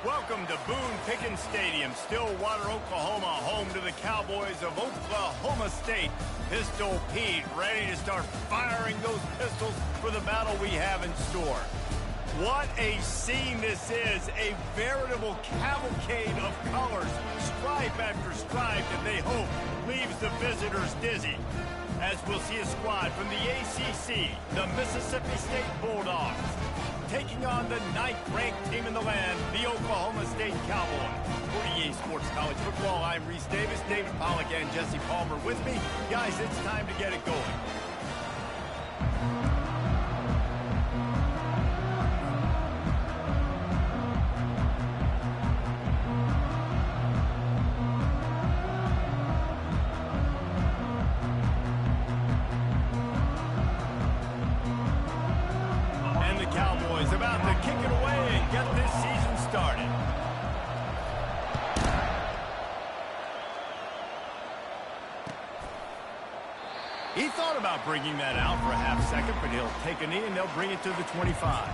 Welcome to Boone Pickens Stadium, Stillwater, Oklahoma, home to the Cowboys of Oklahoma State. Pistol Pete ready to start firing those pistols for the battle we have in store. What a scene this is, a veritable cavalcade of colors, stripe after stripe that they hope leaves the visitors dizzy. As we'll see a squad from the ACC, the Mississippi State Bulldogs, taking on the 9th-ranked team in the land, the Oklahoma State Cowboys. For EA Sports College Football, I'm Reese Davis, David Pollack, and Jesse Palmer with me. Guys, it's time to get it going. About to kick it away and get this season started. He thought about bringing that out for a half second, but he'll take a knee and they'll bring it to the 25.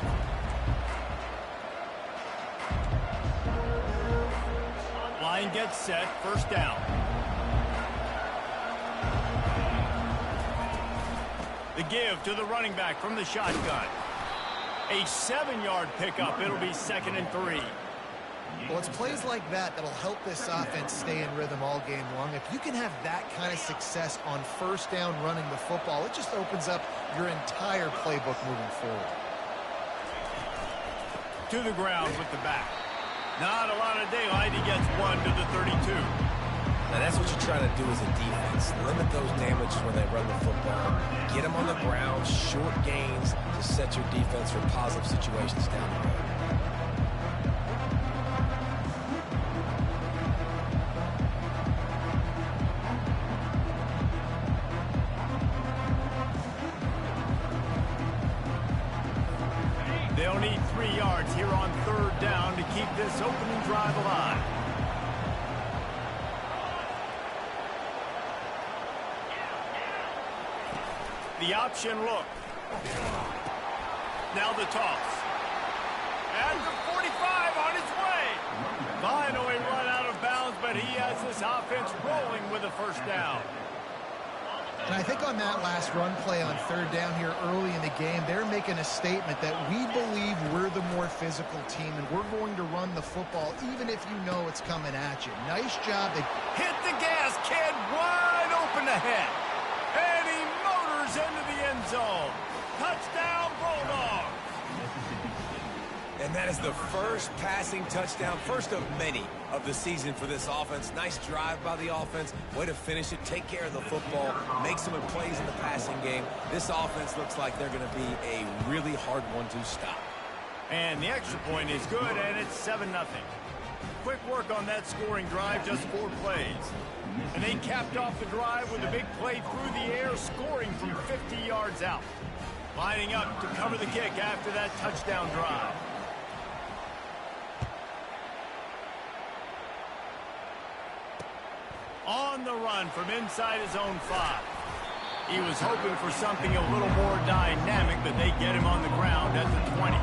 Line gets set, first down. The give to the running back from the shotgun. A 7-yard pickup. It'll be 2nd and 3. Well, it's plays like that that'll help this offense stay in rhythm all game long. If you can have that kind of success on first down running the football, it just opens up your entire playbook moving forward. To the ground with the back. Not a lot of daylight. He gets one to the 32. Now, that's what you're trying to do as a defense. Limit those damages when they run the football. Get them on the ground, short gains to set your defense for positive situations down the road. They'll need 3 yards here on 3rd down to keep this opening drive alive. The option look. Now the toss. And the 45 on his way. Finally run out of bounds, but he has this offense rolling with a first down. And I think on that last run play on 3rd down here early in the game, they're making a statement that we believe we're the more physical team and we're going to run the football even if you know it's coming at you. Nice job. They hit the gas, kid, wide open ahead. And he motors into the end zone. Touchdown, Bulldogs. And that is the first passing touchdown, first of many of the season for this offense. Nice drive by the offense. Way to finish it, take care of the football, make some plays in the passing game. This offense looks like they're going to be a really hard one to stop. And the extra point is good, and it's 7-0. Quick work on that scoring drive, just 4 plays. And they capped off the drive with a big play through the air, scoring from 50 yards out. Lining up to cover the kick after that touchdown drive. On the run from inside his own 5. He was hoping for something a little more dynamic, but they get him on the ground at the 20.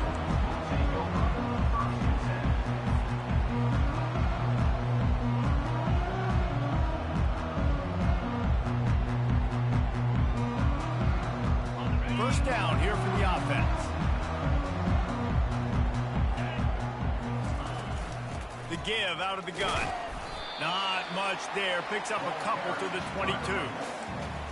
First down here for the offense. The give out of the gun. Not much there. Picks up a couple to the 22.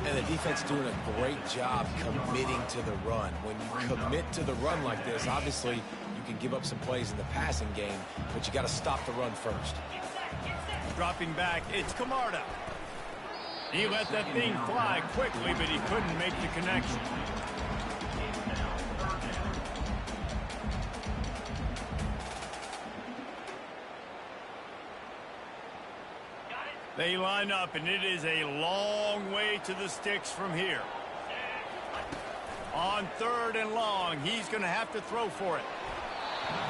And the defense doing a great job committing to the run. When you commit to the run like this, obviously you can give up some plays in the passing game, but you got to stop the run first. Dropping back, it's Camarda. He let that thing fly quickly, but he couldn't make the connection. They line up, and it is a long way to the sticks from here. On 3rd and long, he's going to have to throw for it.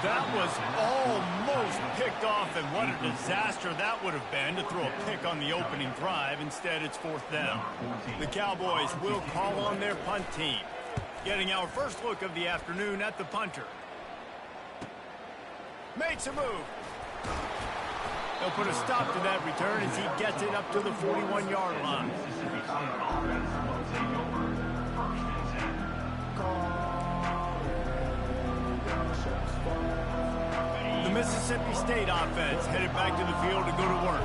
That was almost picked off, and what a disaster that would have been to throw a pick on the opening drive. Instead, it's 4th down. The Cowboys will call on their punt team. Getting our first look of the afternoon at the punter. Makes a move. They'll put a stop to that return as he gets it up to the 41-yard line. The Mississippi State offense headed back to the field to go to work.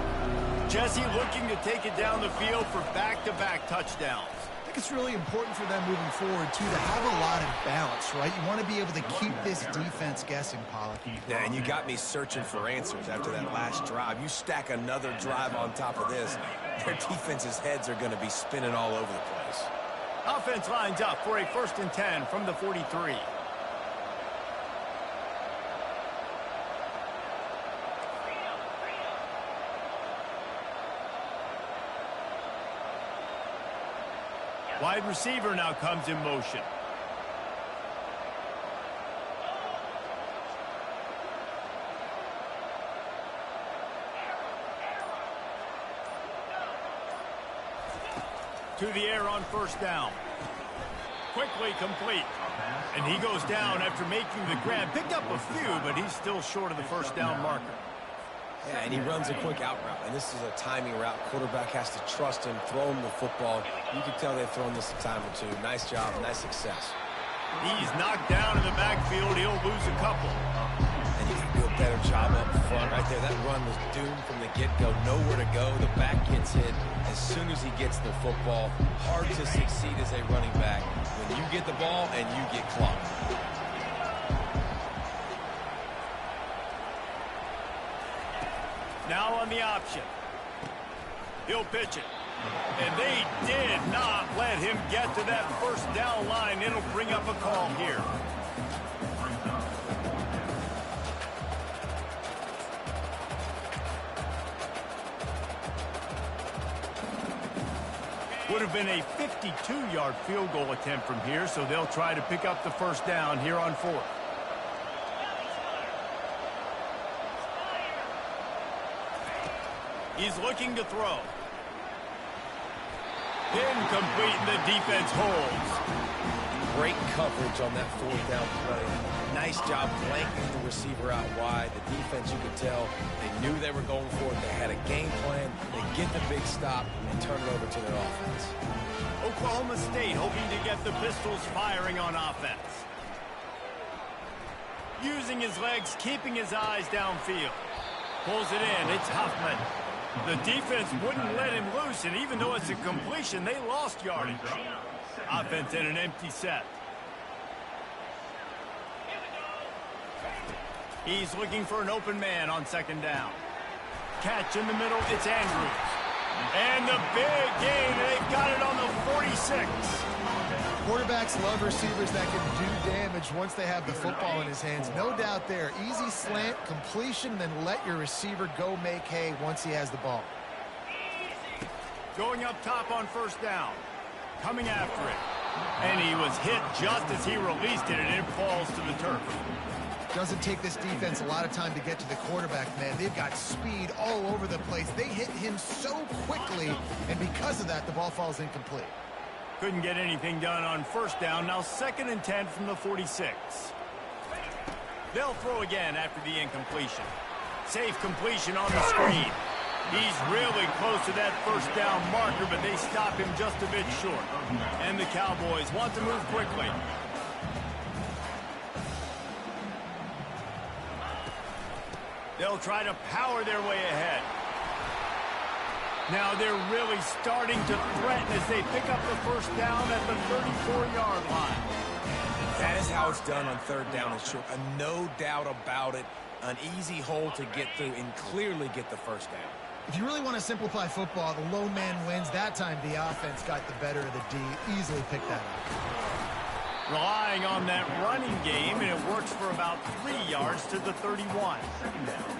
Jesse looking to take it down the field for back-to-back touchdowns. I think it's really important for them moving forward, too, to have a lot of balance, right? You want to be able to keep this defense guessing, Pollock. Yeah, and you got me searching for answers after that last drive. You stack another drive on top of this, their defense's heads are going to be spinning all over the place. Offense lines up for a 1st and 10 from the 43. Wide receiver now comes in motion. To the air on 1st down. Quickly complete. And he goes down after making the grab. Picked up a few, but he's still short of the 1st down marker. Yeah, and he runs a quick out route, and this is a timing route. Quarterback has to trust him, throw him the football. You can tell they've thrown this a time or two. Nice job, nice success. He's knocked down in the backfield. He'll lose a couple. And you can do a better job up front right there. That run was doomed from the get-go. Nowhere to go. The back gets hit as soon as he gets the football. Hard to succeed as a running back when you get the ball and you get clocked. Now on the option. He'll pitch it. And they did not let him get to that 1st down line. It'll bring up a call here. Would have been a 52-yard field goal attempt from here, so they'll try to pick up the 1st down here on 4th. He's looking to throw. Incomplete, and the defense holds. Great coverage on that 4th down play. Nice job blanking the receiver out wide. The defense, you could tell, they knew they were going for it. They had a game plan. They get the big stop and turn it over to their offense. Oklahoma State hoping to get the Pistols firing on offense. Using his legs, keeping his eyes downfield. Pulls it in. It's Huffman. The defense wouldn't let him loose, and even though it's a completion, they lost yardage. Offense in an empty set. He's looking for an open man on 2nd down. Catch in the middle, it's Andrews. And the big gain, they've got it on the 46. Quarterbacks love receivers that can do damage once they have the football in his hands. No doubt there. Easy slant, completion, then let your receiver go make hay once he has the ball. Going up top on 1st down. Coming after it. And he was hit just as he released it, and it falls to the turf. Doesn't take this defense a lot of time to get to the quarterback, man. They've got speed all over the place. They hit him so quickly, and because of that, the ball falls incomplete. Couldn't get anything done on 1st down. Now 2nd and 10 from the 46. They'll throw again after the incompletion. Safe completion on the screen. He's really close to that 1st down marker, but they stop him just a bit short. And the Cowboys want to move quickly. They'll try to power their way ahead. Now they're really starting to threaten as they pick up the 1st down at the 34-yard line. That is how it's done on 3rd down and short. No doubt about it. An easy hole to get through and clearly get the 1st down. If you really want to simplify football, the low man wins. That time the offense got the better of the D. Easily picked that up. Relying on that running game, and it works for about 3 yards to the 31.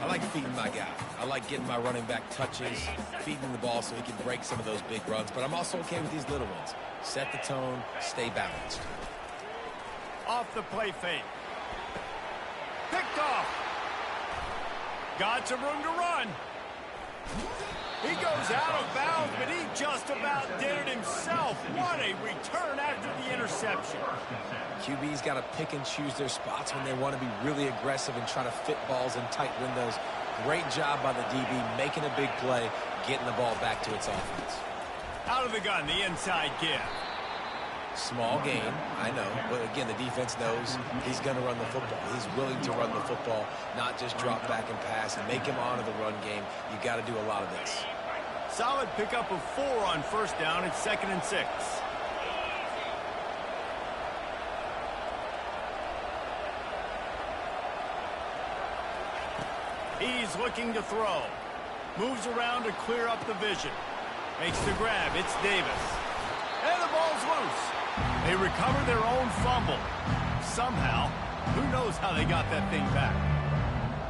I like feeding my guy. I like getting my running back touches, feeding the ball so he can break some of those big runs. But I'm also okay with these little ones. Set the tone, stay balanced. Off the play fake. Picked off. Got some room to run. He goes out of bounds, but he just about did it himself. What a return after the interception. QB's got to pick and choose their spots when they want to be really aggressive and try to fit balls in tight windows. Great job by the DB, making a big play, getting the ball back to its offense. Out of the gun, the inside give. Small gain, I know, but again, the defense knows he's going to run the football. He's willing to run the football, not just drop back and pass and make him honor the run game. You got to do a lot of this. Solid pickup of 4 on first down. It's 2nd and 6. He's looking to throw. Moves around to clear up the vision. Makes the grab. It's Davis. And the ball's loose. They recover their own fumble. Somehow, who knows how they got that thing back.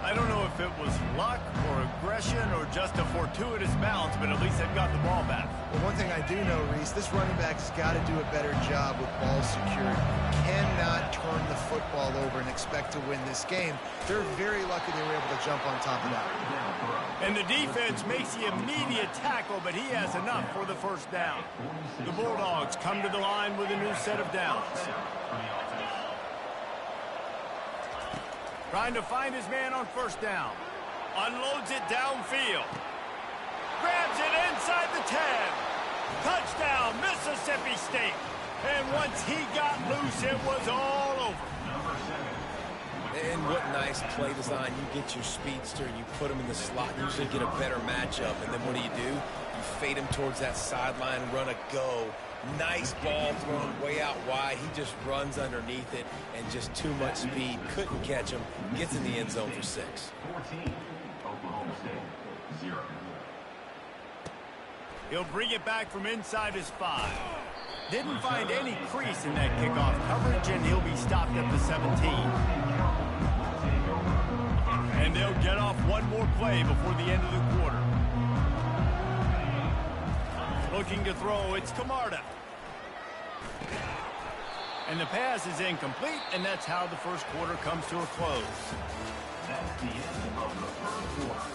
I don't know if it was luck or aggression or just a fortuitous bounce, but at least they've got the ball back. Well, one thing I do know, Reese, this running back has got to do a better job with ball security. Cannot turn the football over and expect to win this game. They're very lucky they were able to jump on top of that. And the defense makes the immediate tackle, but he has enough for the first down. The Bulldogs come to the line with a new set of downs. Trying to find his man on first down. Unloads it downfield. Grabs it inside the 10. Touchdown, Mississippi State. And once he got loose, it was all over. And what nice play design. You get your speedster and you put him in the slot. You usually get a better matchup. And then what do? You fade him towards that sideline, run a go. Nice ball thrown way out wide. He just runs underneath it and just too much speed. Couldn't catch him. Gets in the end zone for 6. 14, Oklahoma State, 0. He'll bring it back from inside his 5. Didn't find any crease in that kickoff coverage, and he'll be stopped at the 17. And they'll get off one more play before the end of the quarter. Looking to throw, it's Camarda. And the pass is incomplete, and that's how the first quarter comes to a close. That's the end of the first quarter.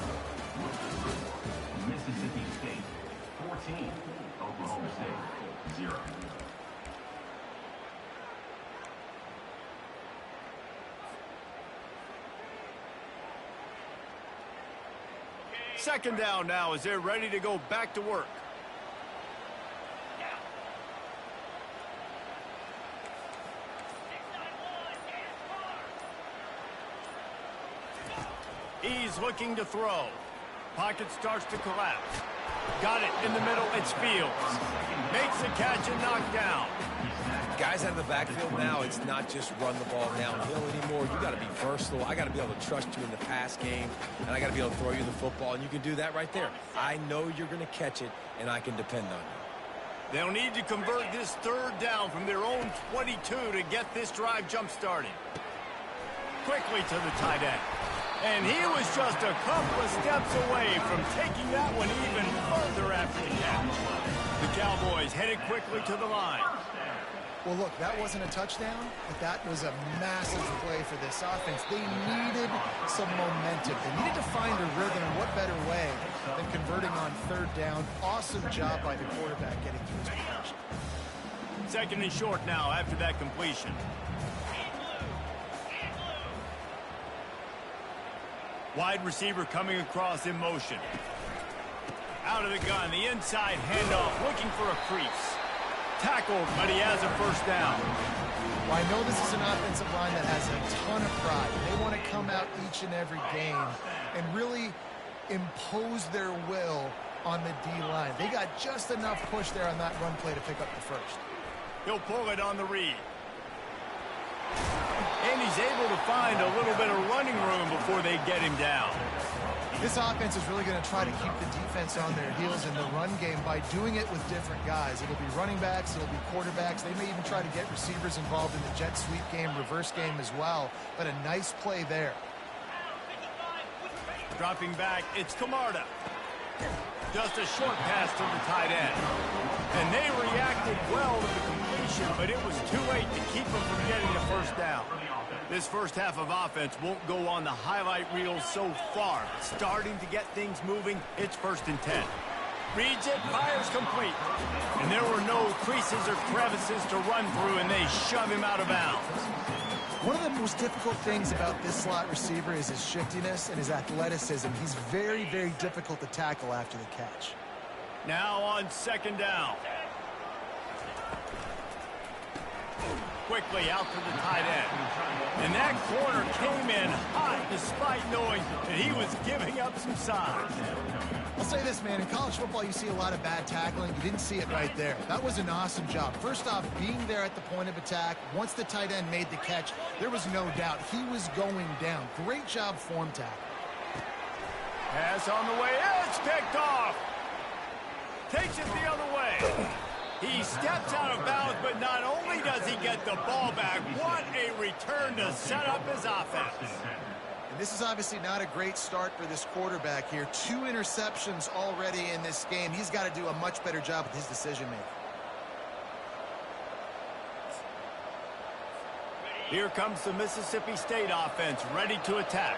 Mississippi State, 14, Oklahoma State, 0. Second down now as they're ready to go back to work. He's looking to throw. Pocket starts to collapse. Got it in the middle. It's Fields. Makes the catch and knocked down. Guys out of the backfield now, it's not just run the ball downhill anymore. You got to be versatile. I got to be able to trust you in the pass game, and I got to be able to throw you the football, and you can do that right there. I know you're going to catch it, and I can depend on you. They'll need to convert this third down from their own 22 to get this drive jump-started. Quickly to the tight end. And he was just a couple of steps away from taking that one even further after the catch. The Cowboys headed quickly to the line. Well, look, that wasn't a touchdown, but that was a massive play for this offense. They needed some momentum. They needed to find a rhythm, and what better way than converting on third down. Awesome job by the quarterback getting through his progression. 2nd and short now after that completion. Wide receiver coming across in motion. Out of the gun, the inside handoff, looking for a crease. Tackled, but he has a first down. Well, I know this is an offensive line that has a ton of pride. They want to come out each and every game and really impose their will on the D-line. They got just enough push there on that run play to pick up the first. He'll pull it on the read. And he's able to find a little bit of running room before they get him down. This offense is really going to try to keep the defense on their heels in the run game by doing it with different guys. It'll be running backs, it'll be quarterbacks. They may even try to get receivers involved in the jet sweep game, reverse game as well. But a nice play there. Dropping back, it's Camarda. Just a short pass to the tight end. And they reacted well to the completion, but it was too late to keep them from getting the first down. This first half of offense won't go on the highlight reel so far. Starting to get things moving, it's 1st and 10. Reads it, fires complete. And there were no creases or crevices to run through, and they shove him out of bounds. One of the most difficult things about this slot receiver is his shiftiness and his athleticism. He's very, very difficult to tackle after the catch. Now on second down. Quickly out to the tight end. And that corner came in hot despite knowing that he was giving up some size. I'll say this, man. In college football, you see a lot of bad tackling. You didn't see it right there. That was an awesome job. First off, being there at the point of attack. Once the tight end made the catch, there was no doubt he was going down. Great job form tackle. Pass on the way. It's picked off. Takes it the other way. He steps out of bounds, but not only does he get the ball back, what a return to set up his offense. And this is obviously not a great start for this quarterback here. 2 interceptions already in this game. He's got to do a much better job with his decision-making. Here comes the Mississippi State offense, ready to attack.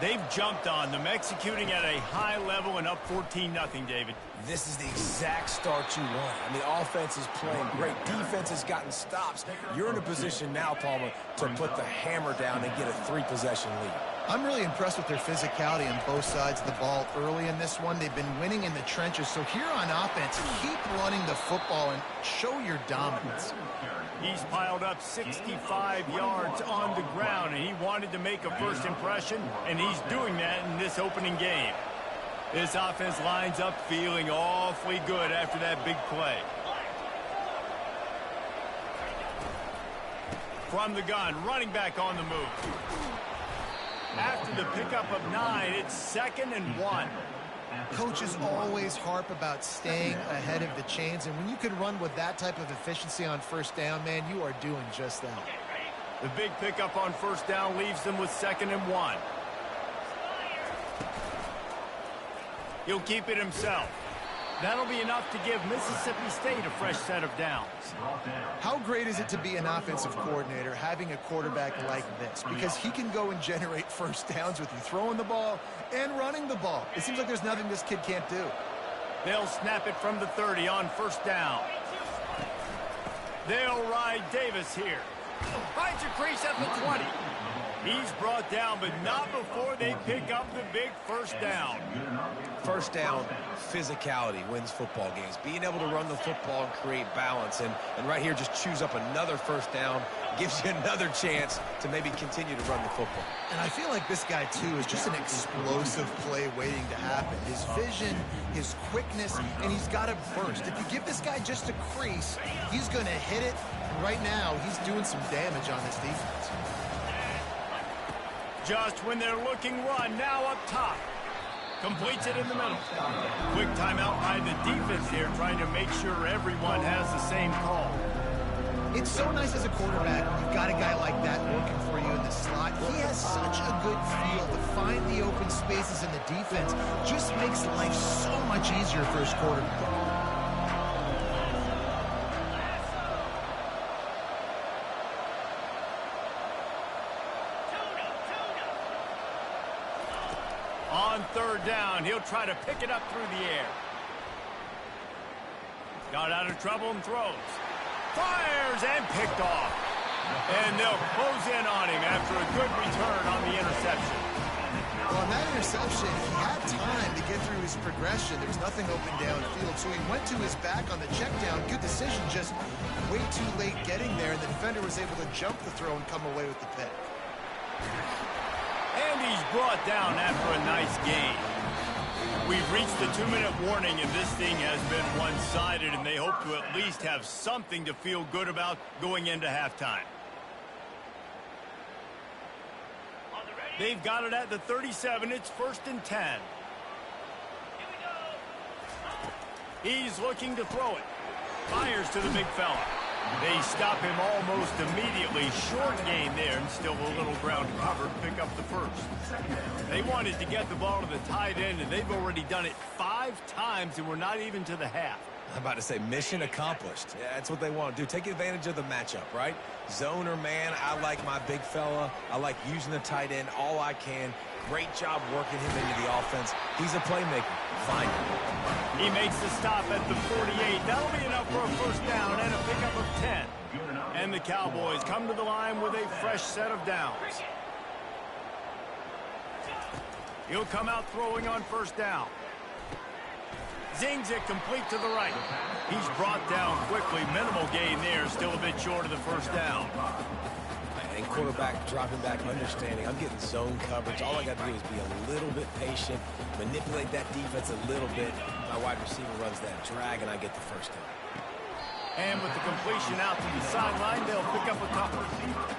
They've jumped on them, executing at a high level and up 14-0, David. This is the exact start you want. I mean, offense is playing great. Defense has gotten stops. You're in a position now, Palmer, to put the hammer down and get a 3-possession lead. I'm really impressed with their physicality on both sides of the ball early in this one. They've been winning in the trenches. So here on offense, keep running the football and show your dominance. He's piled up 65 yards on the ground, and he wanted to make a first impression, and he's doing that in this opening game. This offense lines up feeling awfully good after that big play. From the gun, running back on the move. After the pickup of 9, it's 2nd and 1. Coaches always harp about staying ahead of the chains, and when you can run with that type of efficiency on first down, man, you are doing just that. The big pickup on first down leaves them with 2nd and 1. He'll keep it himself. That'll be enough to give Mississippi State a fresh set of downs. How great is it to be an offensive coordinator having a quarterback like this? Because he can go and generate first downs with you throwing the ball and running the ball. It seems like there's nothing this kid can't do. They'll snap it from the 30 on first down. They'll ride Davis here. Finds a crease at the 20. He's brought down, but not before they pick up the big first down. First down, physicality wins football games. Being able to run the football and create balance. And right here, just choose up another first down. Gives you another chance to maybe continue to run the football. And I feel like this guy, too, is just an explosive play waiting to happen. His vision, his quickness, and he's got a burst. If you give this guy just a crease, he's going to hit it. And right now, he's doing some damage on this defense. Just when they're looking run, now up top. Completes it in the middle. Quick timeout by the defense here, trying to make sure everyone has the same call. It's so nice as a quarterback when you've got a guy like that working for you in the slot. He has such a good feel to find the open spaces in the defense. Just makes life so much easier for his quarterback. On third down, he'll try to pick it up through the air. Got out of trouble and throws. Fires and picked off. And they'll close in on him after a good return on the interception. Well, on that interception, he had time to get through his progression. There was nothing open downfield, so he went to his back on the check down. Good decision, just way too late getting there, and the defender was able to jump the throw and come away with the pick. And he's brought down after a nice gain. We've reached the 2-minute warning, and this thing has been one-sided, and they hope to at least have something to feel good about going into halftime. They've got it at the 37. It's 1st and 10. He's looking to throw it. Fires to the big fella. They stop him almost immediately. Short gain there, and still a little ground covered. Pick up the first. They wanted to get the ball to the tight end, and they've already done it 5 times, and we're not even to the half. I'm about to say mission accomplished. Yeah, that's what they want to do. Take advantage of the matchup, right? Zone or man, I like my big fella. I like using the tight end all I can. Great job working him into the offense. He's a playmaker. Find him. He makes the stop at the 48. That'll be enough for a first down and a pickup of 10. And the Cowboys come to the line with a fresh set of downs. He'll come out throwing on first down. Zings it complete to the right. He's brought down quickly. Minimal gain there. Still a bit short of the first down. And quarterback dropping back, understanding. I'm getting zone coverage. All I got to do is be a little bit patient, manipulate that defense a little bit. My wide receiver runs that drag, and I get the first down. And with the completion out to the sideline, they'll pick up a couple.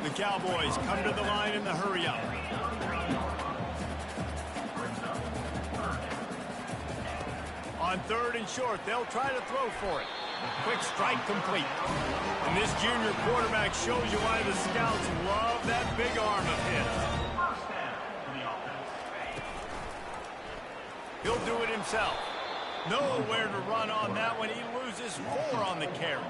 The Cowboys come to the line in the hurry-up. On third and short, they'll try to throw for it. Quick strike complete. And this junior quarterback shows you why the scouts love that big arm of his. He'll do it himself. Nowhere to run on that one. He loses 4 on the carry.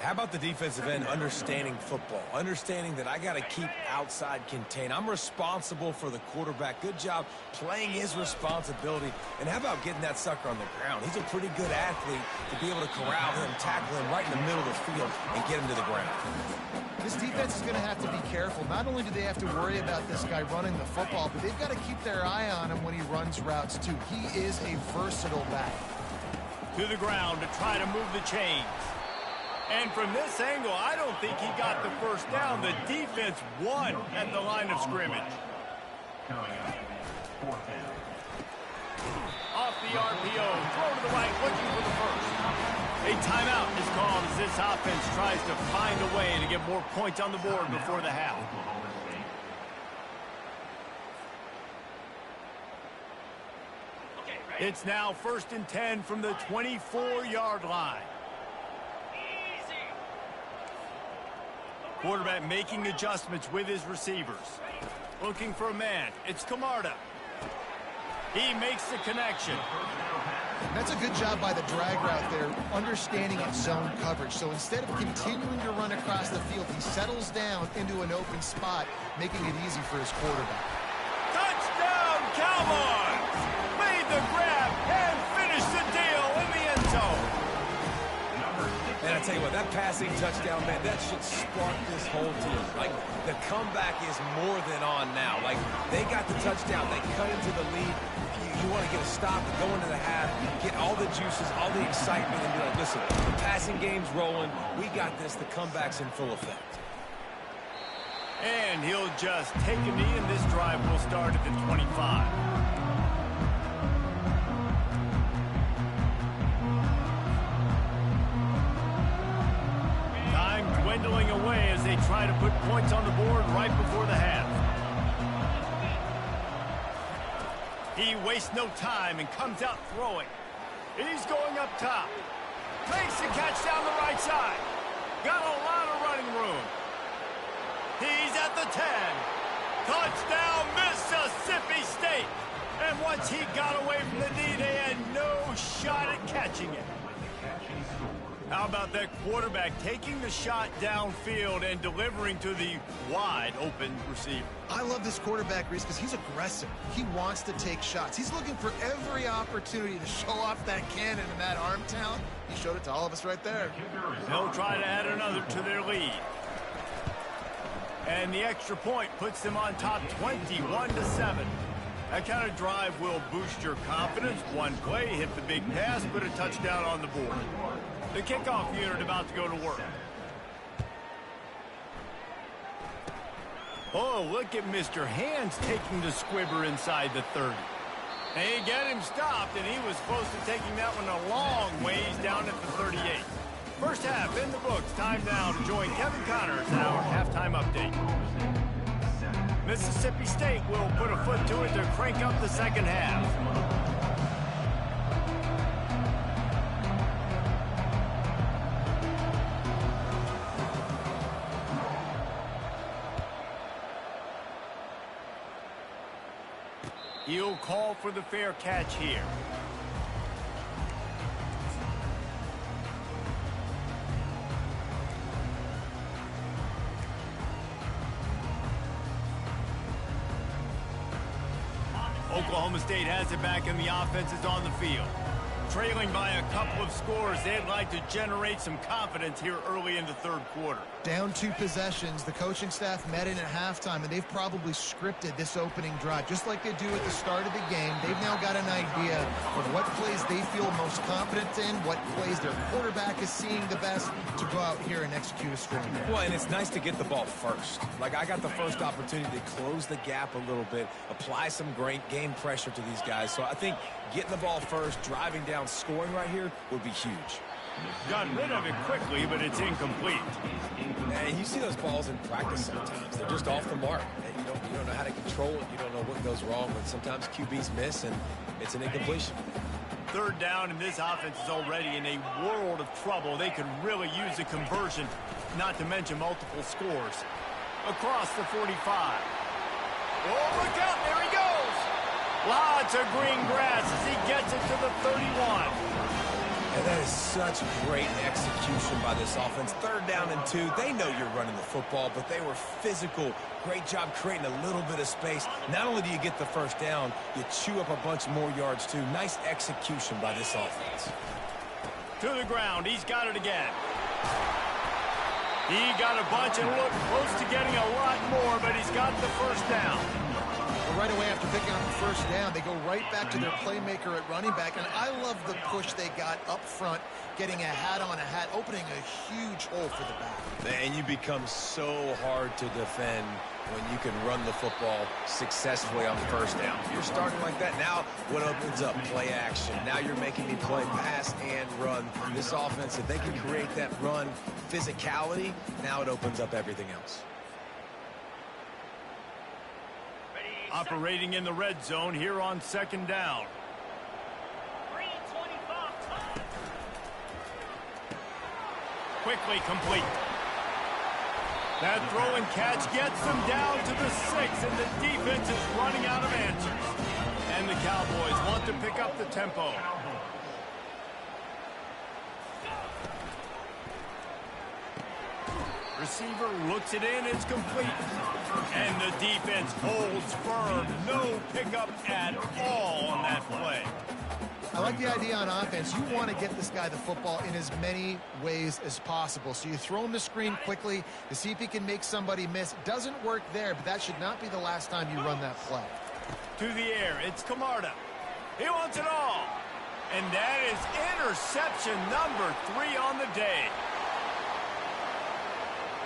How about the defensive end understanding football, understanding that I got to keep outside contain. I'm responsible for the quarterback. Good job playing his responsibility. And how about getting that sucker on the ground? He's a pretty good athlete to be able to corral him, tackle him right in the middle of the field, and get him to the ground. This defense is going to have to be careful. Not only do they have to worry about this guy running the football, but they've got to keep their eye on him when he runs routes, too. He is a versatile back. To the ground to try to move the chains. And from this angle, I don't think he got the first down. The defense won at the line of scrimmage. Off the RPO, throw to the right, looking for the first. A timeout is called as this offense tries to find a way to get more points on the board before the half. It's now 1st and 10 from the 24-yard line. Quarterback making adjustments with his receivers. Looking for a man. It's Camarda. He makes the connection. That's a good job by the drag route there, understanding its zone coverage. So instead of continuing to run across the field, he settles down into an open spot, making it easy for his quarterback. Touchdown, Cowboys! Made the grab and finished the deal in the end zone. And I tell you what, that passing touchdown, man, that should spark this whole team. Like, the comeback is more than on now. Like, they got the touchdown. They cut into the lead. You want to get a stop and go into the half, get all the juices, all the excitement, and be like, listen, the passing game's rolling. We got this. The comeback's in full effect. And he'll just take a knee, and this drive will start at the 25. Dwindling away as they try to put points on the board right before the half. He wastes no time and comes out throwing. He's going up top. Makes the catch down the right side. Got a lot of running room. He's at the 10. Touchdown, Mississippi State. And once he got away from the D, they had no shot at catching it. How about that quarterback taking the shot downfield and delivering to the wide-open receiver? I love this quarterback, Reese, because he's aggressive. He wants to take shots. He's looking for every opportunity to show off that cannon and that arm talent. He showed it to all of us right there. They'll try to add another to their lead. And the extra point puts them on top 21-7. That kind of drive will boost your confidence. One play, hit the big pass, put a touchdown on the board. The kickoff unit about to go to work. Oh, look at Mr. Hands taking the squibber inside the 30. They get him stopped, and he was close to taking that one a long ways down at the 38. First half in the books. Time now to join Kevin Connors, our halftime update. Mississippi State will put a foot to it to crank up the second half. He'll call for the fair catch here. Oklahoma State has it back and the offense is on the field. Trailing by a couple of scores, they'd like to generate some confidence here early in the third quarter. Down 2 possessions, the coaching staff met in at halftime, and they've probably scripted this opening drive. Just like they do at the start of the game, they've now got an idea of what plays they feel most confident in, what plays their quarterback is seeing the best to go out here and execute a strong game. Well, and it's nice to get the ball first. Like, I got the first opportunity to close the gap a little bit, apply some great game pressure to these guys. So I think getting the ball first, driving down, scoring right here would be huge. Got rid of it quickly, but it's incomplete. And you see those balls in practice sometimes. They're just off the mark. And you don't know how to control it. You don't know what goes wrong. But sometimes QBs miss, and it's an incompletion. Third down, and this offense is already in a world of trouble. They could really use a conversion, not to mention multiple scores. Across the 45. Oh, look out. There he goes. Lots of green grass as he gets it to the 31. And that is such great execution by this offense. Third down and 2. They know you're running the football, but they were physical. Great job creating a little bit of space. Not only do you get the first down, you chew up a bunch more yards, too. Nice execution by this offense. To the ground. He's got it again. He got a bunch and looked close to getting a lot more, but he's got the first down. Right away after picking up the first down, they go right back to their playmaker at running back, and I love the push they got up front, getting a hat on a hat, opening a huge hole for the back. And you become so hard to defend when you can run the football successfully on first down. You're starting like that. Now what opens up? Play action. Now you're making me play pass and run. This offense, if they can create that run physicality, now it opens up everything else. Operating in the red zone here on second down. Quickly complete. That throw and catch gets them down to the 6, and the defense is running out of answers. And the Cowboys want to pick up the tempo. Receiver looks it in, it's complete. And the defense holds firm. No pickup at all on that play. I like the idea on offense. You want to get this guy the football in as many ways as possible. So you throw him the screen quickly to see if he can make somebody miss. Doesn't work there, but that should not be the last time you run that play. To the air, it's Camarda. He wants it all. And that is interception number 3 on the day.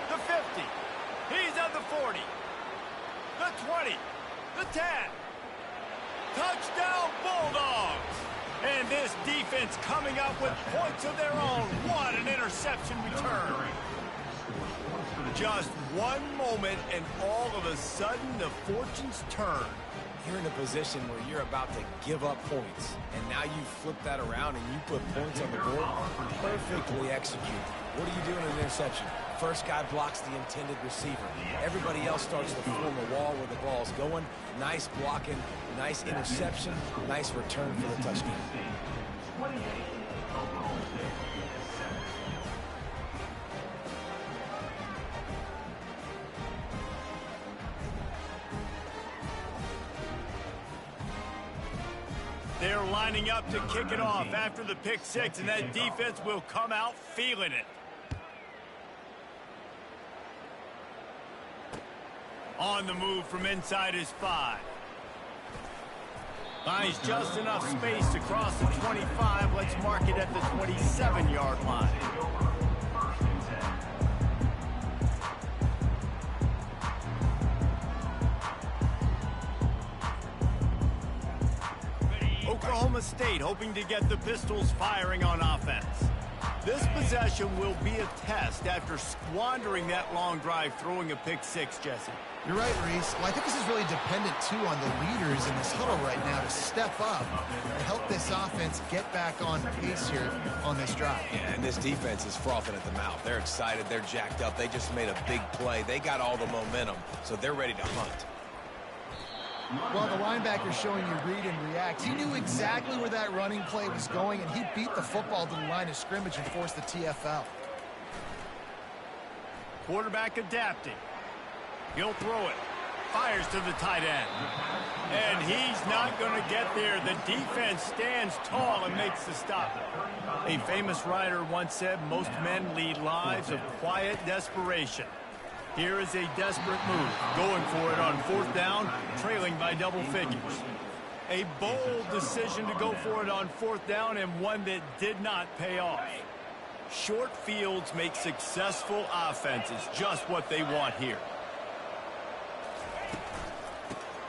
The 50. He's at the 40. The 20. The 10. Touchdown Bulldogs. And this defense coming up with points of their own. What an interception return. Just one moment and all of a sudden the fortunes turn. You're in a position where you're about to give up points, and now you flip that around and you put points on the board. Perfectly executed. What do you do in an interception? First guy blocks the intended receiver. Everybody else starts to form a wall where the ball's going. Nice blocking, nice interception, nice return for the touchdown. They're lining up to kick it off after the pick 6, and that defense will come out feeling it. On the move from inside his 5. Finds just enough space to cross the 25. Let's mark it at the 27-yard line. Oklahoma State hoping to get the Pistols firing on offense. This possession will be a test after squandering that long drive throwing a pick 6, Jesse. You're right, Reese. Well, I think this is really dependent, too, on the leaders in this huddle right now to step up and help this offense get back on pace here on this drive. Yeah, and this defense is frothing at the mouth. They're excited. They're jacked up. They just made a big play. They got all the momentum, so they're ready to hunt. Well, the linebacker's showing you read and react. He knew exactly where that running play was going, and he beat the football to the line of scrimmage and forced the TFL. Quarterback adapting. He'll throw it. fires to the tight end. And he's not going to get there. The defense stands tall and makes the stop. A famous writer once said, most men lead lives of quiet desperation. Here is a desperate move, going for it on 4th down, trailing by double figures. A bold decision to go for it on 4th down, and one that did not pay off. Short fields make successful offenses just what they want here.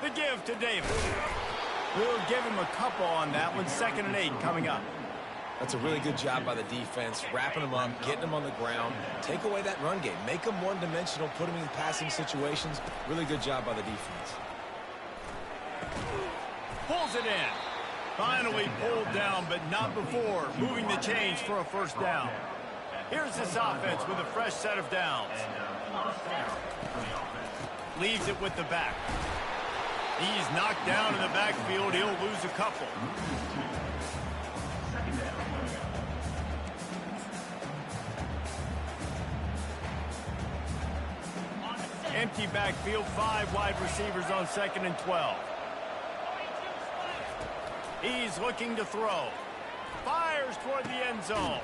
The give to Davis. We'll give him a couple on that one. 2nd and 8 coming up. That's a really good job by the defense, wrapping them up, getting them on the ground. Take away that run game. Make them one-dimensional, put them in passing situations. Really good job by the defense. Pulls it in. Finally pulled down, but not before moving the chains for a 1st down. Here's this offense with a fresh set of downs. Leaves it with the back. He's knocked down in the backfield. He'll lose a couple. Empty backfield, 5 wide receivers on 2nd and 12. He's looking to throw. Fires toward the end zone.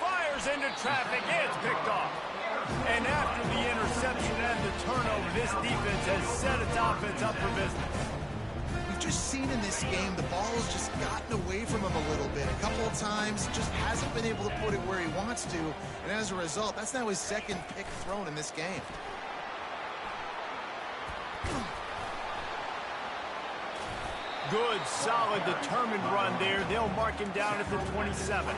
Fires into traffic. It's picked off. And after the interception and the turnover, this defense has set its offense up for business. We've just seen in this game the ball has just gotten away from him a little bit. A couple of times, just hasn't been able to put it where he wants to. And as a result, that's now his 2nd pick thrown in this game. Good, solid, determined run there. They'll mark him down at the 27.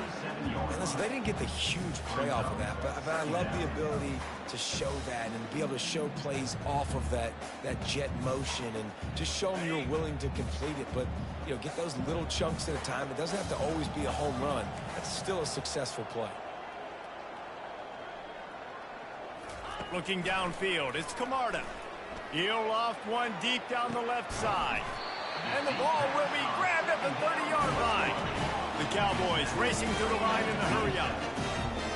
Listen, they didn't get the huge play off of that, but I love the ability to show that and be able to show plays off of that jet motion and just show them you're willing to complete it. But, you know, get those little chunks at a time. It doesn't have to always be a home run. That's still a successful play. Looking downfield, it's Camarda. He'll loft one deep down the left side. And the ball will be grabbed at the 30-yard line. The Cowboys racing through the line in the hurry-up.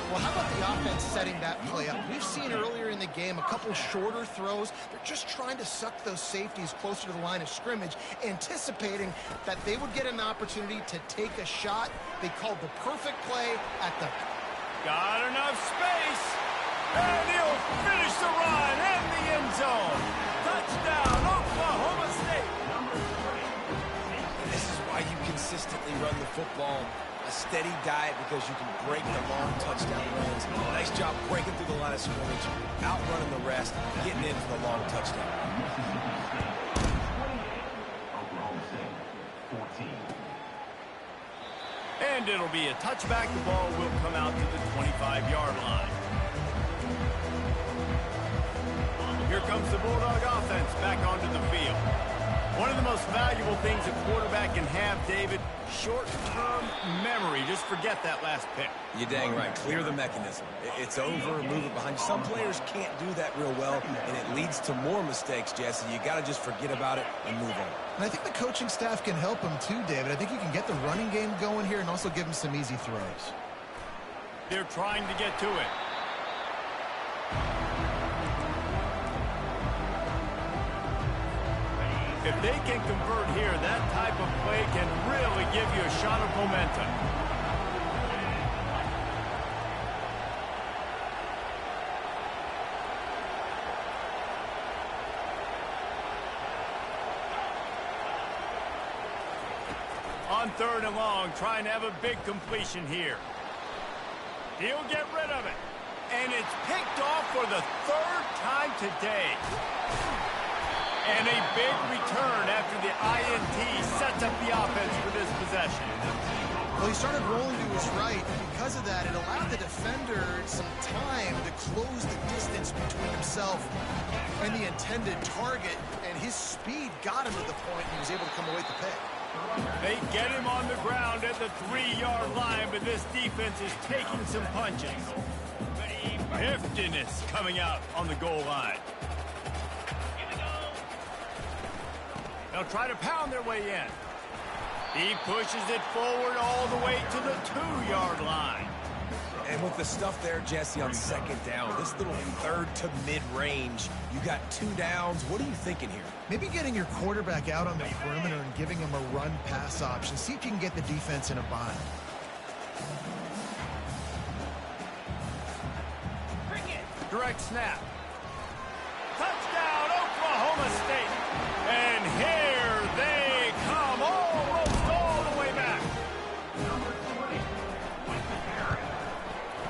Well, how about the offense setting that play up? We've seen earlier in the game a couple shorter throws. They're just trying to suck those safeties closer to the line of scrimmage, anticipating that they would get an opportunity to take a shot. They called the perfect play at the... Got enough space. And he'll finish the run in the end zone. Touchdown, Oklahoma State. This is why you consistently run the football. A steady diet because you can break the long touchdown runs. Nice job breaking through the line of scrimmage, outrunning the rest, getting in for the long touchdown. Oklahoma State, 14. And it'll be a touchback. The ball will come out to the 25-yard line. Here comes the Bulldog offense back onto the field. One of the most valuable things a quarterback can have, David, short-term memory. Just forget that last pick. You're dang right. Clear the mechanism. It's over, move it behind you. Some players can't do that real well, and it leads to more mistakes, Jesse. You got to just forget about it and move on. And I think the coaching staff can help him too, David. I think you can get the running game going here and also give him some easy throws. They're trying to get to it. If they can convert here, that type of play can really give you a shot of momentum. On 3rd and long, trying to have a big completion here. He'll get rid of it. And it's picked off for the 3rd time today. And a big return after the INT sets up the offense for this possession. Well, he started rolling to his right, and because of that, it allowed the defender some time to close the distance between himself and the intended target, and his speed got him to the point he was able to come away with the pick. They get him on the ground at the 3-yard line, but this defense is taking some punches. Heftiness coming out on the goal line. They'll try to pound their way in. He pushes it forward all the way to the 2-yard line. And with the stuff there, Jesse, on second down, this little third to mid-range, you got 2 downs. What are you thinking here? Maybe getting your quarterback out on the perimeter and giving him a run-pass option. See if you can get the defense in a bind. Direct snap. Touchdown, Oklahoma State. And here they come, almost all the way back.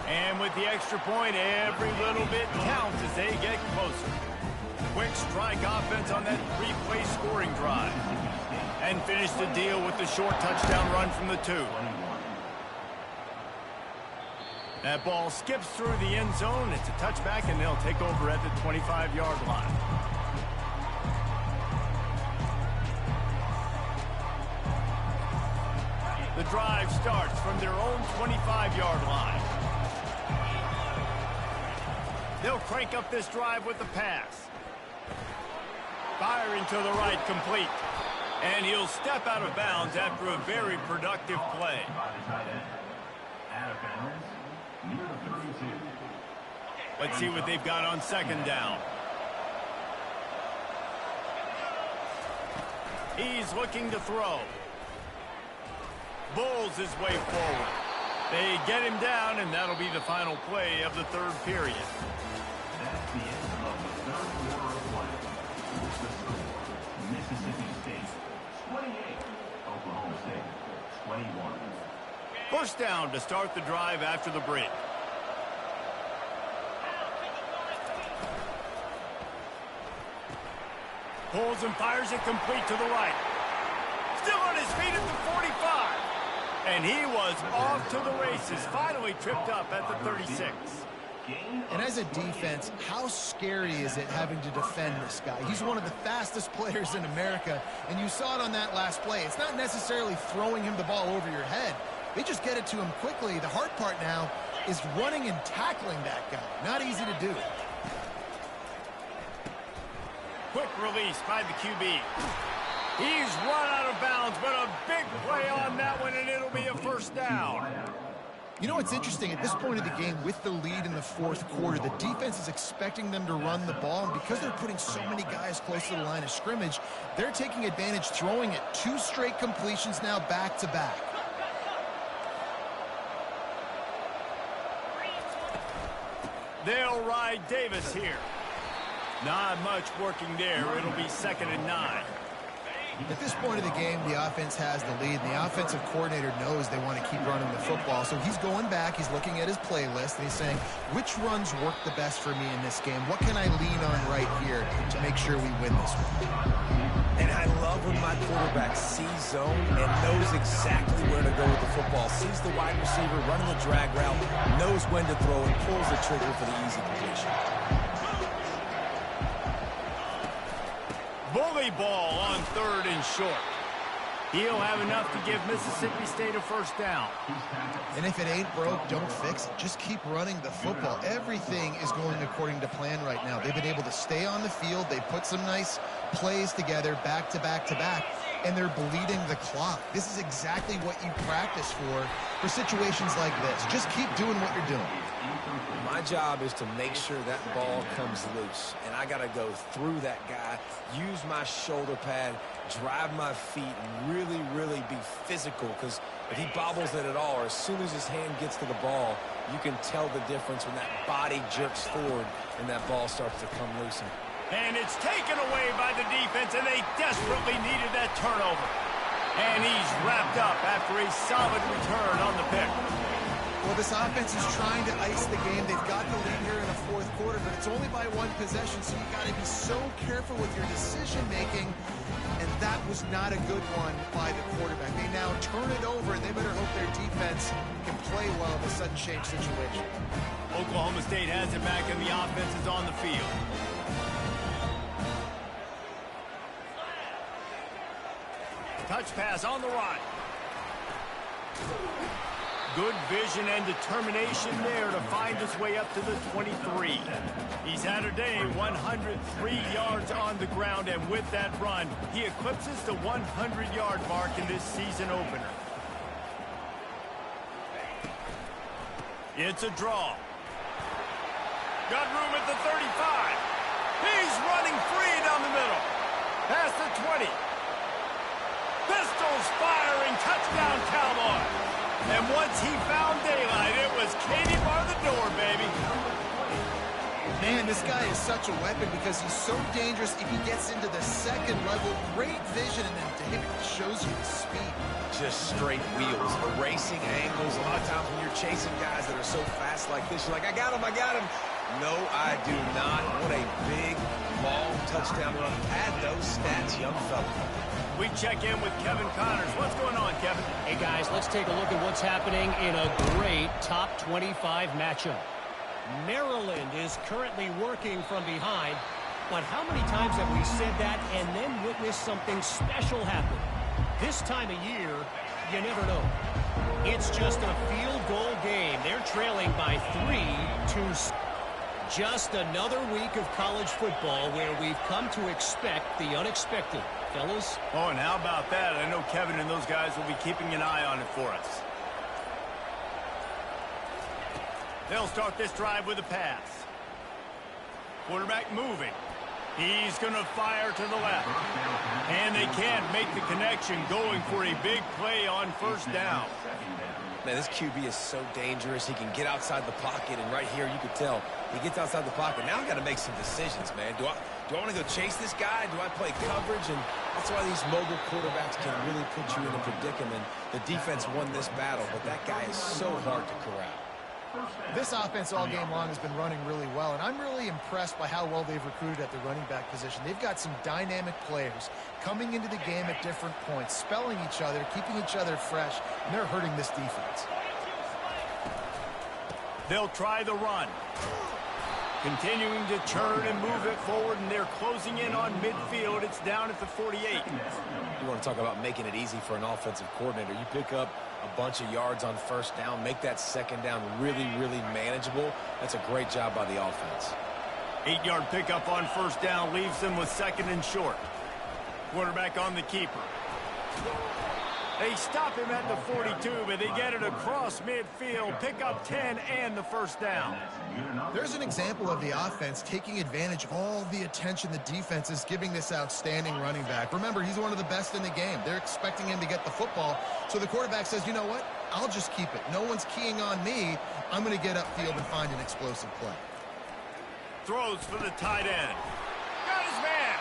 And with the extra point, every little bit counts as they get closer. Quick strike offense on that 3-play scoring drive. And finish the deal with the short touchdown run from the 2. That ball skips through the end zone. It's a touchback, and they'll take over at the 25-yard line. The drive starts from their own 25-yard line. They'll crank up this drive with the pass. Firing to the right, complete. And he'll step out of bounds after a very productive play. Let's see what they've got on second down. He's looking to throw. Bulls his way forward. They get him down, and that'll be the final play of the third period. That's the end of the third quarter of play. Mississippi State 28, Oklahoma State 21. First down to start the drive after the break. Pulls and fires it complete to the right. Still on his feet at the 45. And he was off to the races. Finally tripped up at the 36. And as a defense, how scary is it having to defend this guy? He's one of the fastest players in America, and you saw it on that last play. It's not necessarily throwing him the ball over your head. They just get it to him quickly. The hard part now is running and tackling that guy. Not easy to do. Quick release by the QB. He's run out of bounds, but a big play on that one, and it'll be a first down. You know what's interesting? At this point of the game, with the lead in the fourth quarter, the defense is expecting them to run the ball, and because they're putting so many guys close to the line of scrimmage, they're taking advantage, throwing it 2 straight completions now back-to-back. They'll ride Davis here. Not much working there. It'll be 2nd and 9. At this point of the game, the offense has the lead, and the offensive coordinator knows they want to keep running the football. So he's going back, he's looking at his playlist, and he's saying, which runs work the best for me in this game? What can I lean on right here to make sure we win this one? And I love when my quarterback sees zone and knows exactly where to go with the football. Sees the wide receiver running the drag route, knows when to throw, and pulls the trigger for the easy completion. Bully ball on 3rd and short. He'll have enough to give Mississippi State a first down. And if it ain't broke, don't fix it. Just keep running the football. Everything is going according to plan right now. They've been able to stay on the field. They put some nice plays together back to back to back, and they're bleeding the clock. This is exactly what you practice for situations like this. Just keep doing what you're doing. My job is to make sure that ball comes loose, and I got to go through that guy, use my shoulder pad, drive my feet, and really, really be physical, because if he bobbles it at all, or as soon as his hand gets to the ball, you can tell the difference when that body jerks forward and that ball starts to come loose. And it's taken away by the defense, and they desperately needed that turnover. And he's wrapped up after a solid return on the pick. Well, this offense is trying to ice the game. They've got the lead here in the fourth quarter, but it's only by 1 possession, so you've got to be so careful with your decision-making, and that was not a good one by the quarterback. They now turn it over, and they better hope their defense can play well in a sudden change situation. Oklahoma State has it back, and the offense is on the field. Touch pass on the right. Good vision and determination there to find his way up to the 23. He's had a day, 103 yards on the ground, and with that run, he eclipses the 100-yard mark in this season opener. It's a draw. Got room at the 35. He's running free down the middle. Past the 20. Pistols firing. Touchdown, Cowboys. And once he found daylight, it was Katie bar the door, baby. Man, this guy is such a weapon because he's so dangerous if he gets into the second level. Great vision, and then David shows you the speed. Just straight wheels, erasing angles. A lot of times when you're chasing guys that are so fast like this, you're like, I got him, I got him. No, I do not. What a big, long touchdown run. Add those stats, young fella. We check in with Kevin Connors. What's going on, Kevin? Hey, guys, let's take a look at what's happening in a great top 25 matchup. Maryland is currently working from behind, but how many times have we said that and then witnessed something special happen? This time of year, you never know. It's just a field goal game. They're trailing by 3-2. Just another week of college football where we've come to expect the unexpected. Fellas? Oh, and how about that? I know Kevin and those guys will be keeping an eye on it for us. They'll start this drive with a pass. Quarterback moving. He's going to fire to the left. And they can't make the connection, going for a big play on first down. Man, this QB is so dangerous. He can get outside the pocket, and right here you can tell he gets outside the pocket. Now I got to make some decisions, man. Do I want to go chase this guy? Do I play coverage? And that's why these mobile quarterbacks can really put you in a predicament. The defense won this battle, but that guy is so hard to corral. This offense all game long has been running really well, and I'm really impressed by how well they've recruited at the running back position. They've got some dynamic players coming into the game at different points, spelling each other, keeping each other fresh, and they're hurting this defense. They'll try the run. Continuing to churn and move it forward, and they're closing in on midfield. It's down at the 48. You want to talk about making it easy for an offensive coordinator. You pick up a bunch of yards on first down, make that second down really, really manageable. That's a great job by the offense. 8-yard pickup on first down leaves them with second and short. Quarterback on the keeper. They stop him at the 42, but they get it across midfield. Pick up 10 and the first down. There's an example of the offense taking advantage of all the attention the defense is giving this outstanding running back. Remember, he's one of the best in the game. They're expecting him to get the football. So the quarterback says, you know what? I'll just keep it. No one's keying on me. I'm going to get upfield and find an explosive play. Throws for the tight end. Got his man.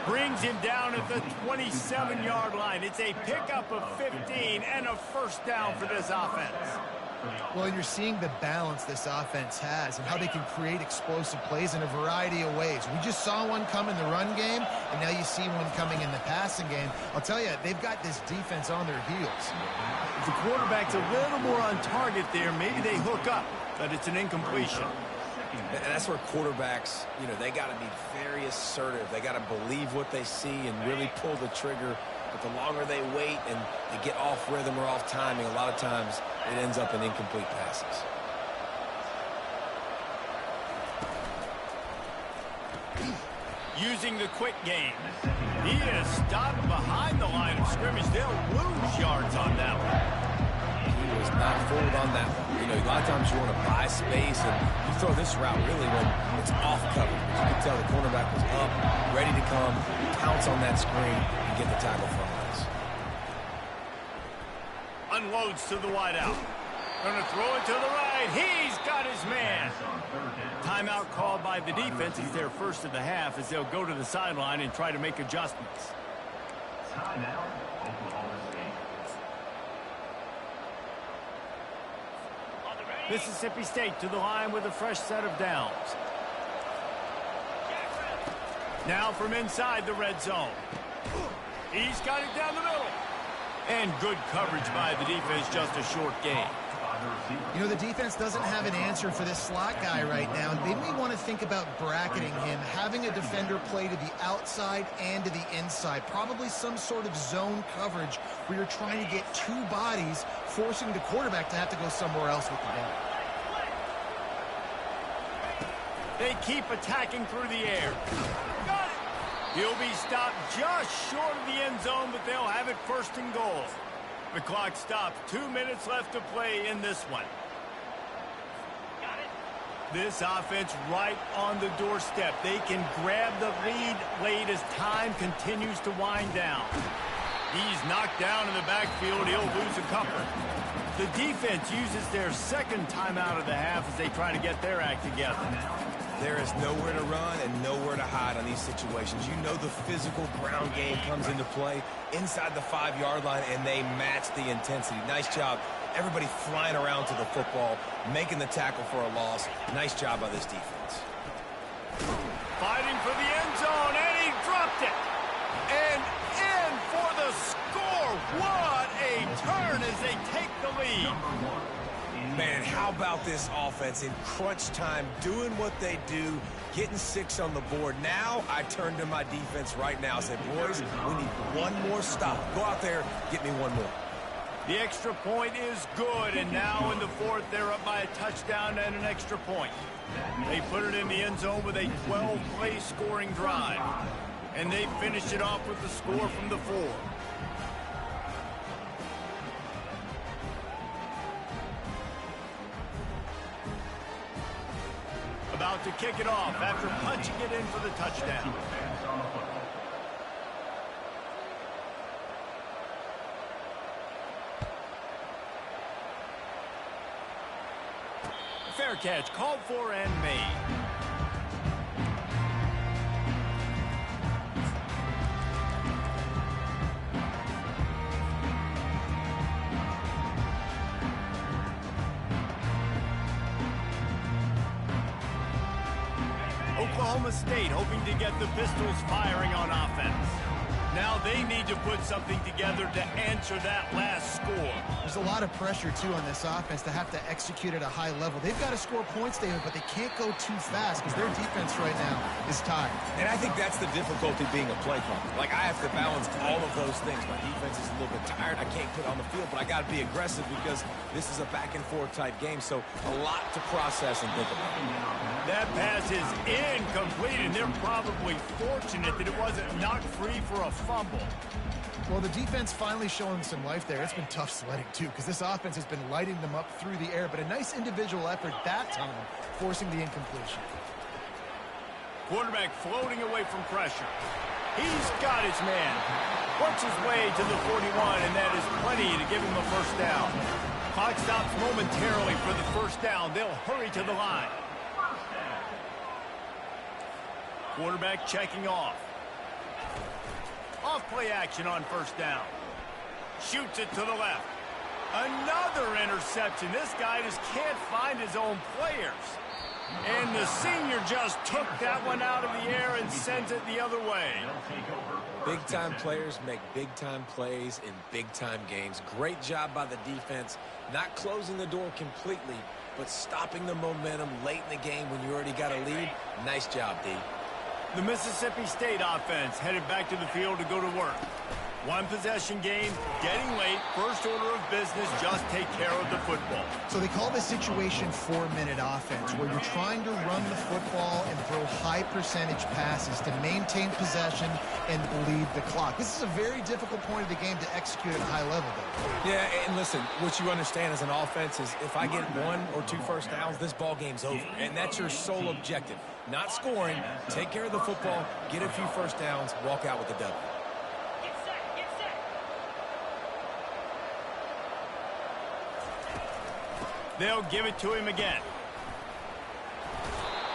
Brings him down at the 27-yard line. It's a pickup of 15 and a first down for this offense. Well, you're seeing the balance this offense has and how they can create explosive plays in a variety of ways. We just saw one come in the run game, and now you see one coming in the passing game. I'll tell you, they've got this defense on their heels. If the quarterback's a little more on target there, maybe they hook up, but it's an incompletion. And that's where quarterbacks, you know, they got to be very assertive. They got to believe what they see and really pull the trigger. But the longer they wait and they get off rhythm or off timing, a lot of times it ends up in incomplete passes. Using the quick game. He is stopped behind the line of scrimmage. They'll lose yards on that one. He was not fooled on that one. You know, a lot of times you want to buy space, and you throw this route really when it's off coverage. But you can tell the cornerback was up, ready to come, pounce on that screen, and get the tackle from us. Unloads to the wideout. Going to throw it to the right. He's got his man. Timeout called by the defense. It's their first of the half as they'll go to the sideline and try to make adjustments. Timeout, Oklahoma State. Mississippi State to the line with a fresh set of downs. Now from inside the red zone. He's got it down the middle. And good coverage by the defense, just a short gain. You know, the defense doesn't have an answer for this slot guy right now. They may want to think about bracketing him, having a defender play to the outside and to the inside. Probably some sort of zone coverage where you're trying to get two bodies, forcing the quarterback to have to go somewhere else with the ball. They keep attacking through the air. Got it. He'll be stopped just short of the end zone, but they'll have it first and goal. The clock stops. 2 minutes left to play in this one. This offense right on the doorstep. They can grab the lead late as time continues to wind down. He's knocked down in the backfield. He'll lose a couple. The defense uses their second timeout of the half as they try to get their act together. There is nowhere to run and nowhere to hide on these situations. You know the physical ground game comes into play inside the 5-yard line, and they match the intensity. Nice job. Everybody flying around to the football, making the tackle for a loss. Nice job by this defense. Fighting for the end zone, and he dropped it. And in for the score. What a turn as they take the lead. Man, how about this offense in crunch time, doing what they do, getting 6 on the board. Now I turn to my defense right now and say, boys, we need one more stop. Go out there, get me one more. The extra point is good, and now in the fourth, they're up by a touchdown and an extra point. They put it in the end zone with a 12-play scoring drive, and they finish it off with the score from the 4. About to kick it off after punching it in for the touchdown. Fair catch, called for and made. Oklahoma State hoping to get the Pistols firing on offense. Now they need to put something together to answer that last score. There's a lot of pressure, too, on this offense to have to execute at a high level. They've got to score points, David, but they can't go too fast because their defense right now is tired. And I think that's the difficulty being a play caller. Like, I have to balance all of those things. My defense is a little bit tired. I can't put on the field, but I got to be aggressive because this is a back-and-forth type game, so a lot to process and think about. That pass is incomplete, and they're probably fortunate that it wasn't knocked free for a fumble. Well, the defense finally showing some life there. It's been tough sledding, too, because this offense has been lighting them up through the air, but a nice individual effort that time, forcing the incompletion. Quarterback floating away from pressure. He's got his man. Works his way to the 41, and that is plenty to give him a first down. Clock stops momentarily for the first down. They'll hurry to the line. Quarterback checking off. Off play action on first down. Shoots it to the left. Another interception. This guy just can't find his own players. And the senior just took that one out of the air and sends it the other way. Big-time players make big-time plays in big-time games. Great job by the defense, not closing the door completely, but stopping the momentum late in the game when you already got a lead. Nice job, D. The Mississippi State offense headed back to the field to go to work. One possession game, getting late, first order of business, just take care of the football. So they call this situation 4-minute offense, where you're trying to run the football and throw high percentage passes to maintain possession and bleed the clock. This is a very difficult point of the game to execute at a high level, though. Yeah, and listen, what you understand as an offense is if I get 1 or 2 first downs, this ball game's over. And that's your sole objective. Not scoring, take care of the football, get a few first downs, walk out with the W. They'll give it to him again.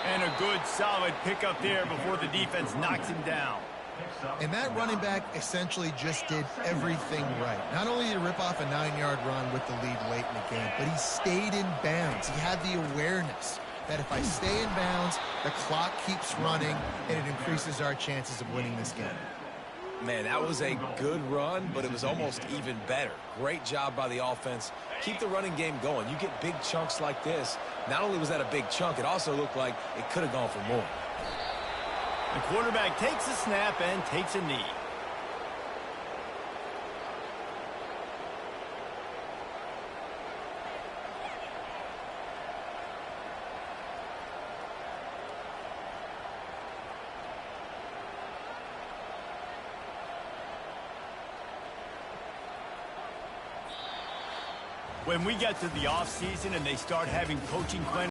And a good, solid pickup there before the defense knocks him down. And that running back essentially just did everything right. Not only did he rip off a 9-yard run with the lead late in the game, but he stayed in bounds. He had the awareness that if I stay in bounds, the clock keeps running, and it increases our chances of winning this game. Man, that was a good run, but it was almost even better. Great job by the offense. Keep the running game going. You get big chunks like this. Not only was that a big chunk, it also looked like it could have gone for more. The quarterback takes a snap and takes a knee. When we get to the offseason and they start having coaching clinics,